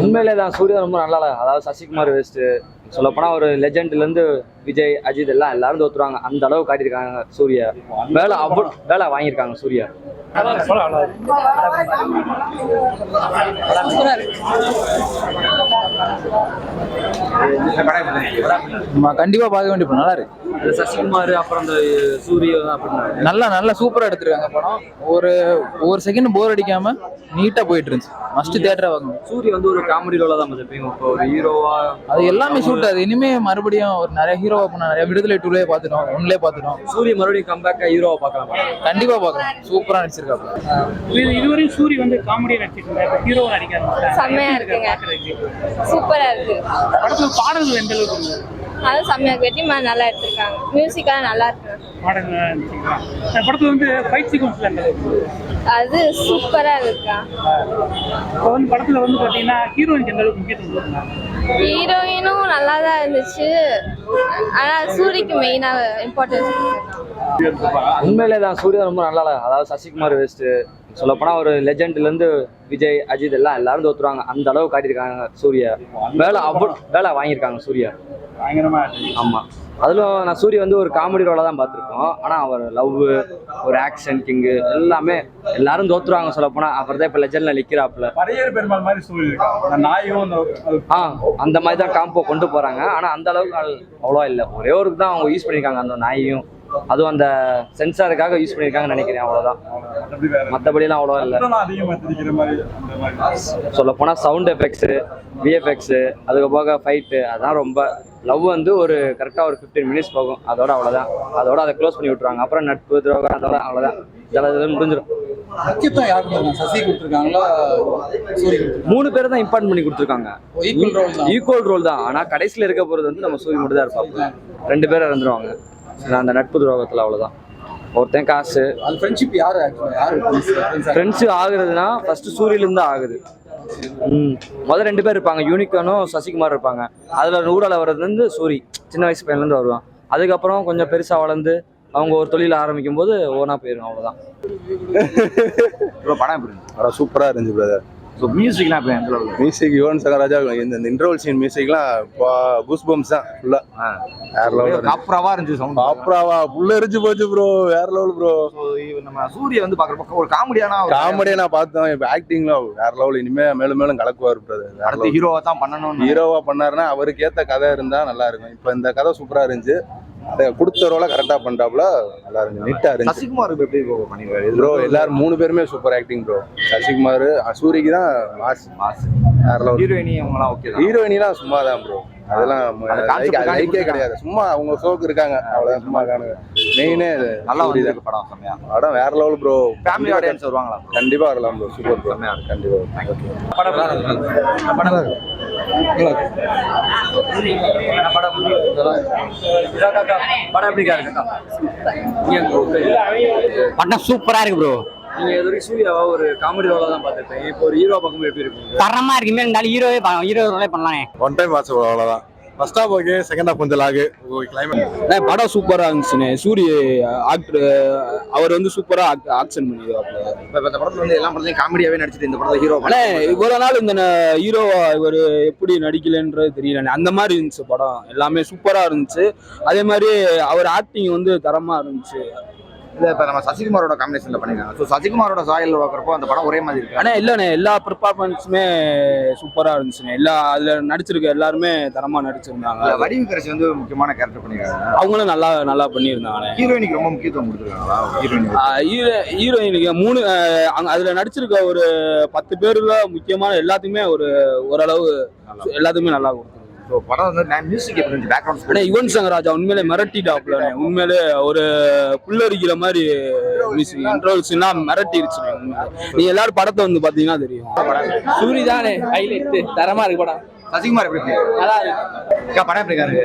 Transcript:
உண்மையிலே தான் சூர்யா ரொம்ப நல்லா, அதாவது சசிகுமார் வேஸ்ட் சொல்லப்போனால் ஒரு லெஜெண்ட்லேருந்து விஜய் அஜித் எல்லாரும் தோத்துருவாங்க. அந்த அளவு காட்டியிருக்காங்க சூர்யா. வேலை வாங்கியிருக்காங்க சூர்யா. கண்டிப்பா பார்க்க வேண்டிய படம் நல்லா இருக்கு. சசிகுமார் அப்புறம் இந்த சூர்யா நல்லா சூப்பரா எடுத்திருக்காங்க படம். ஒவ்வொரு செகண்ட் போர் அடிக்காம நீட்டா போயிட்டு இருந்துச்சு. மஸ்ட் தியேட்டரா பார்க்கணும். சூர்யா வந்து ஒரு காமெடி ரோலா தான் பார்த்துருப்பீங்க. இப்போ ஒரு ஹீரோவா அது எல்லாமே ஷூட். அது இனிமே மறுபடியும் ஒரு நிறைய ஹீரோவா பண்ண நிறைய விடுதலை 2லயே பார்த்துட்டோம், 1லயே பார்த்துட்டோம். சூர்யா மறுபடியும் கம்பேக்கா ஹீரோவா பார்க்கலாம். கண்டிப்பா பார்க்கலாம். சூப்பரா நடிச்சிருக்காங்க. இதுவரையும் சூரிய வந்து காமெடியா நடிச்சிருக்காங்க. இப்போ ஹீரோவா நடிக்கிறாங்க. செம்மையா இருக்குங்க. சூப்பரா இருக்கு. படத்துல பாடல்கள் எந்த அளவுக்கு இருக்கு? அது செம்மையா இருக்கு. வெற்றிமாறன் நல்லா எடுத்திருக்காங்க. மியூசிக்கெல்லாம் நல்லா இருக்கு. பாடல்கள் நடிச்சிருக்காங்க. படத்துல வந்து ஃபைட் சீக்வன்ஸ்ல எந்த அளவுக்கு? அது சூப்பரா இருக்கா. இப்போ வந்து படத்துல வந்து பாத்தீங்கன்னா ஹீரோயினுக்கு எந்த அளவுக்கு முக்கியத்துவம் கொடுக்குறாங்க? ஹீரோயினும் நல்லா தான் இருந்துச்சு. ஆனா சூரிக்கு மெயினா இம்பார்ட்டன்ஸ். உண்மையிலே தான் சூர்யா ரொம்ப நல்லா, அதாவது சசிகுமார் வேஸ்ட் சொல்லப்போனால் ஒரு லெஜெண்ட்லேருந்து விஜய் அஜித் எல்லாரும் தோத்துருவாங்க. அந்த அளவு காட்டியிருக்காங்க சூர்யா. வேலை வாங்கியிருக்காங்க சூர்யா. ஆமாம். அதில் நான் சூர்யா வந்து ஒரு காமெடி ரோலாக தான் பார்த்துருக்கோம். ஆனால் அவர் லவ், ஒரு ஆக்ஷன் கிங்கு எல்லாமே எல்லாரும் தோத்துருவாங்க சொல்லப்போனால். அப்புறம் தான் இப்போ லெஜெண்டில் நிற்கிறாப்புல அந்த மாதிரி தான் காம்போ கொண்டு போகிறாங்க. ஆனால் அந்த அளவுக்கு அவ்வளோ இல்லை. ஒரே ஒருக்கு தான் அவங்க யூஸ் பண்ணியிருக்காங்க அந்த நாயையும். அதுவும் அந்த சென்சாருக்காக யூஸ் பண்ணியிருக்காங்கன்னு நினைக்கிறேன். அவ்வளோதான். மற்றபடியெல்லாம் அவ்வளோ இல்லை. சொல்லப்போனால் சவுண்ட் எஃபெக்ட்ஸு, விஎஃப்எக்ஸு, அதுக்கு போக ஃபைட்டு, அதான் ரொம்ப. லவ் வந்து ஒரு கரெக்டாக ஒரு 15 மினிட்ஸ் போகும். அவ்வளோதான். அதோட அதை க்ளோஸ் பண்ணி விட்ருவாங்க. அப்புறம் நட்பு துரோகம் அதோட அவ்வளோதான். இதெல்லாம் முடிஞ்சிடும். சசி கொடுத்துருக்காங்களா? 3 பேர் தான் இம்பார்ட் பண்ணி கொடுத்துருக்காங்க. ஈக்குவல் ரோல் தான். ஆனால் கடைசியில் இருக்க போகிறது வந்து நம்ம சூரிய மட்டும் தான் இருப்பாங்க. 2 பேர் இறந்துருவாங்க அந்த நட்பு துரோகத்தில். அவ்வளோதான். ஒருத்தன் காசு. ஃப்ரெண்ட்ஷிப் ஃப்ரெண்ட்ஸு ஆகுறதுனா ஃபர்ஸ்ட் சூரியலேருந்து தான் ஆகுது. முதல் 2 பேர் இருப்பாங்க. யூனிகானும் சசிகுமார் இருப்பாங்க. அதில் ஊடால வர்றது வந்து சூரி சின்ன வயசு பையன்லேருந்து வருவான். அதுக்கப்புறம் கொஞ்சம் பெருசாக வளர்ந்து அவங்க ஒரு தொழில் ஆரம்பிக்கும் போது ஓனா போயிடும். அவ்வளோதான். படம் எப்படி இருந்துச்சு? சூப்பராக இருந்துச்சு பிரதர். ஸோ மியூசிக்லாம் இப்போ எந்த அளவுக்கு? மியூசிக் யுவன் சங்கர் ராஜா இந்த இன்டர்வல் சீன் மியூசிக்லாம் இப்போ கூஸ் பம்ப்ஸ் தான் ஃபுல்லாக. வேற லெவல். காப்ராவா இருந்துச்சு சவுண்ட். காப்ராவா ஃபுல்லாக இருந்துச்சு போச்சு ப்ரோ. வேற லெவல் ப்ரோ. நம்ம சூரிய வந்து பார்க்குறப்ப ஒரு காமெடியாக நான் பார்த்தோம். இப்போ ஆக்டிங்லாம் வேற லெவல். இனிமேல் மேலும் கலக்குவார் பிரதர். அடுத்த ஹீரோவா தான் பண்ணணும். ஹீரோவா பண்ணாருன்னா அவருக்கு ஏற்ற கதை இருந்தால் நல்லா இருக்கும். இப்போ இந்த கதை சூப்பராக இருந்துச்சு. அதை கொடுத்த ரோல கரெக்டாக பண்ணிட்டாப்புல. நல்லா இருந்துச்சு. நீட்டாக இருந்துச்சு. சசிகுமார் எப்படி பண்ணிருக்காரு ப்ரோ? எல்லாரும் 3 பேருமே சூப்பர் ஆக்டிங் ப்ரோ. சசிகுமார், சூரிக்கு தான் மாஸ். வேற லெவல். ஹீரோயினி அவங்களாம் ஓகே தான். ஹீரோயினிலாம் சும்மா தான் ப்ரோ. அதெல்லாம் லைக்கே கிடையாது. சும்மா அவங்க ஷோக்கு இருக்காங்க. அவ்வளோதான். சும்மா காணுங்க. மெயினே நல்லா வந்து படம் செம்மையா. படம் வேற லெவல் ப்ரோ. ஃபேமிலி ஆடியன்ஸ் வருவாங்களா? கண்டிப்பா வரலாம் ப்ரோ. Super bro. கண்டிப்பா. படம் எப்படி படம் சூப்பரா இருக்கு ப்ரோ. நீங்க இது வரைக்கும் சூர்யாவா ஒரு காமெடி ரோலா தான் பார்த்துருப்பேன். இப்போ ஒரு ஹீரோ பார்க்கும்போது எப்படி இருக்கு? தரமா இருக்கு. இருந்தாலும் ஹீரோ ரோலே பண்ணலானே. ஒன் டைம் வாட்ச் அவ்வளோதான். First half okay, second half கொஞ்சம் லாகு. கிளைமேட் படம் சூப்பரா இருந்துச்சுண்ணே. சூரிய ஆக்டர் அவர் வந்து சூப்பரா ஆக்ஷன் பண்ணிடுவாப்ல. இந்த படத்துல வந்து எல்லா படத்தையும் காமெடியாவே நடிச்சிட்டு இந்த படத்துல ஹீரோ இவ்வளவு நாள் இந்த ஹீரோவா இவர் எப்படி நடிக்கலன்றது தெரியல. அந்த மாதிரி இருந்துச்சு படம். எல்லாமே சூப்பரா இருந்துச்சு. அதே மாதிரி அவர் ஆக்டிங் வந்து தரமா இருந்துச்சு. இல்லை இப்போ நம்ம சசிகுமாரோட காம்பினேஷன்ல பண்ணிருக்காங்க. ஸோ சசிகுமாரோட சாயல் பார்க்குறப்போ அந்த படம் ஒரே மாதிரி இருக்கு. ஆனால் இல்லைண்ணே, எல்லா பெர்ஃபார்மன்ஸுமே சூப்பராக இருந்துச்சுண்ணே. அதில் நடிச்சிருக்க எல்லாருமே தரமாக நடிச்சிருந்தாங்க. வடிவுக்கரசி வந்து முக்கியமான கேரக்டர் பண்ணியிருக்காங்க. அவங்களும் நல்லா பண்ணியிருந்தாங்க. ஹீரோயினுக்கு ரொம்ப முக்கியத்துவம் கொடுத்துருக்காங்களா? ஹீரோயினுக்கு 3 அதில் நடிச்சிருக்க ஒரு 10 பேர்ல முக்கியமான எல்லாத்துக்குமே ஓரளவு எல்லாத்துக்குமே நல்லா கொடுத்துருக்காங்க. ஸோ படம் வந்து மியூசிக் எப்படி இருந்துச்சு? பேக்ரவுண்ட் யுவன் சங்கர் ராஜா உண்மையிலே மிரட்டிட்டாப்ல. உண்மையிலே ஒரு புல்லரிக்கிற மாதிரி மியூசிக் இன்ட்ரோல்ஸ்லாம் மிரட்டிருச்சு. நீ எல்லாரும் படத்தை வந்து பார்த்தீங்கன்னா தெரியும். சூரி தானே ஹைலைட். தரமா இருக்கு படம். சசிகுமார் எப்படி இருக்கு? நல்லா இருக்கு. படம் எப்படி இருக்காரு?